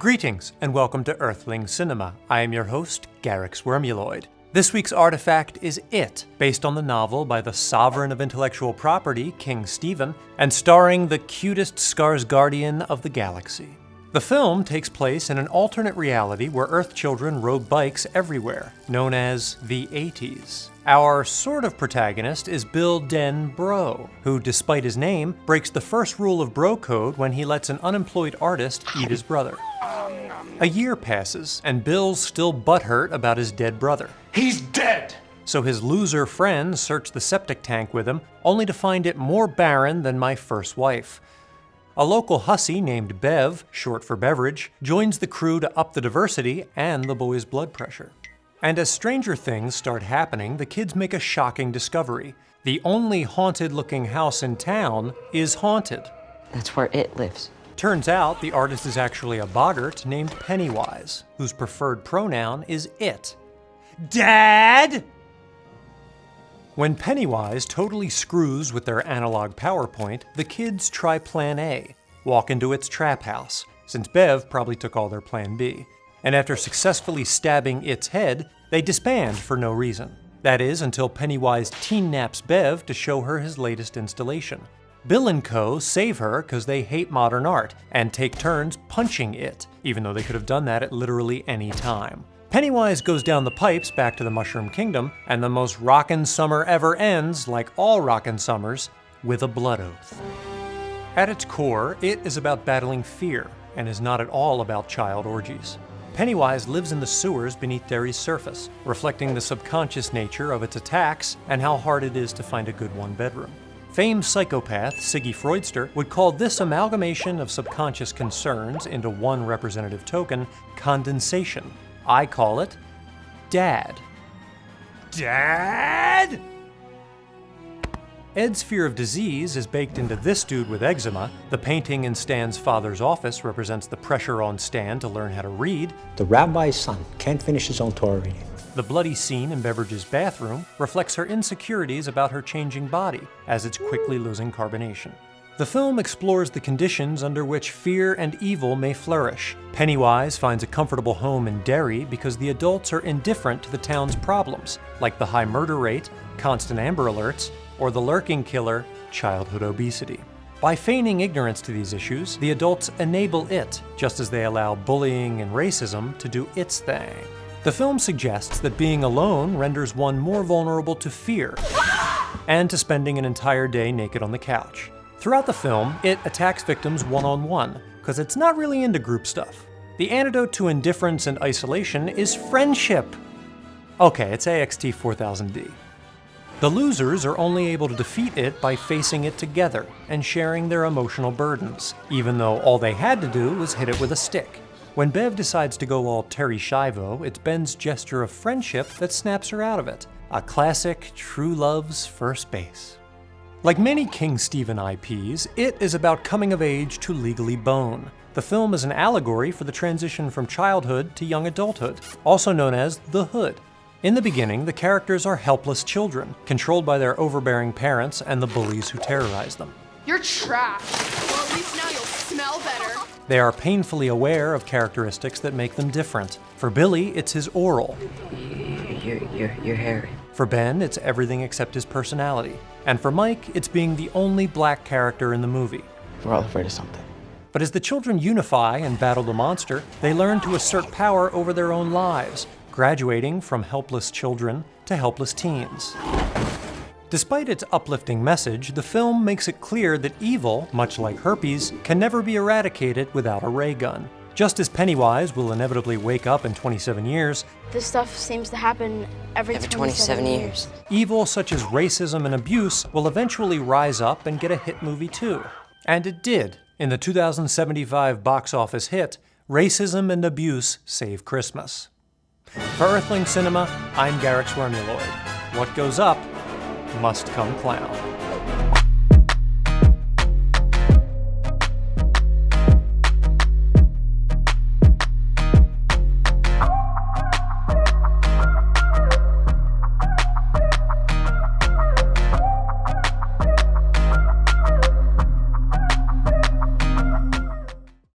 Greetings, and welcome to Earthling Cinema. I am your host, Garyx Wormuloid. This week's artifact is It, based on the novel by the sovereign of intellectual property, King Stephen, and starring the cutest Skarsgardian of the galaxy. The film takes place in an alternate reality where Earth children rode bikes everywhere, known as the 80s. Our sort of protagonist is Bill Den Bro, who, despite his name, breaks the first rule of bro code when he lets an unemployed artist eat his brother. A year passes, and Bill's still butthurt about his dead brother. He's dead! So his loser friends search the septic tank with him, only to find it more barren than my first wife. A local hussy named Bev, short for beverage, joins the crew to up the diversity and the boys' blood pressure. And as stranger things start happening, the kids make a shocking discovery. The only haunted-looking house in town is haunted. That's where It lives. Turns out the artist is actually a boggart named Pennywise, whose preferred pronoun is It. Dad! When Pennywise totally screws with their analog PowerPoint, the kids try Plan A, walk into its trap house, since Bev probably took all their Plan B. And after successfully stabbing its head, they disband for no reason. That is, until Pennywise teen-naps Bev to show her his latest installation. Bill and Co. save her because they hate modern art, and take turns punching it, even though they could have done that at literally any time. Pennywise goes down the pipes back to the Mushroom Kingdom, and the most rockin' summer ever ends, like all rockin' summers, with a blood oath. At its core, It is about battling fear, and is not at all about child orgies. Pennywise lives in the sewers beneath Derry's surface, reflecting the subconscious nature of its attacks and how hard it is to find a good one-bedroom. Famed psychopath Siggy Freudster would call this amalgamation of subconscious concerns into one representative token condensation. I call it Dad. Dad? Ed's fear of disease is baked into this dude with eczema. The painting in Stan's father's office represents the pressure on Stan to learn how to read. The rabbi's son can't finish his own Torah reading. The bloody scene in Beveridge's bathroom reflects her insecurities about her changing body, as it's quickly losing carbonation. The film explores the conditions under which fear and evil may flourish. Pennywise finds a comfortable home in Derry because the adults are indifferent to the town's problems, like the high murder rate, constant Amber Alerts, or the lurking killer, childhood obesity. By feigning ignorance to these issues, the adults enable it, just as they allow bullying and racism to do its thing. The film suggests that being alone renders one more vulnerable to fear, and to spending an entire day naked on the couch. Throughout the film, It attacks victims one-on-one, because it's not really into group stuff. The antidote to indifference and isolation is friendship. Okay, it's AXT 4000D. The losers are only able to defeat It by facing it together and sharing their emotional burdens, even though all they had to do was hit it with a stick. When Bev decides to go all Terry Schiavo, it's Ben's gesture of friendship that snaps her out of it. A classic true love's first base. Like many King Stephen IPs, It is about coming of age to legally bone. The film is an allegory for the transition from childhood to young adulthood, also known as the Hood. In the beginning, the characters are helpless children, controlled by their overbearing parents and the bullies who terrorize them. You're trash. Well, at least now you'll smell better. They are painfully aware of characteristics that make them different. For Billy, it's his oral. Your hair. For Ben, it's everything except his personality. And for Mike, it's being the only black character in the movie. We're all afraid of something. But as the children unify and battle the monster, they learn to assert power over their own lives, graduating from helpless children to helpless teens. Despite its uplifting message, the film makes it clear that evil, much like herpes, can never be eradicated without a ray gun. Just as Pennywise will inevitably wake up in 27 years, this stuff seems to happen every 27 years. Evil such as racism and abuse will eventually rise up and get a hit movie too. And it did, in the 2075 box office hit, Racism and Abuse Save Christmas. For Earthling Cinema, I'm Garyx Wormuloid. What goes up must come clown.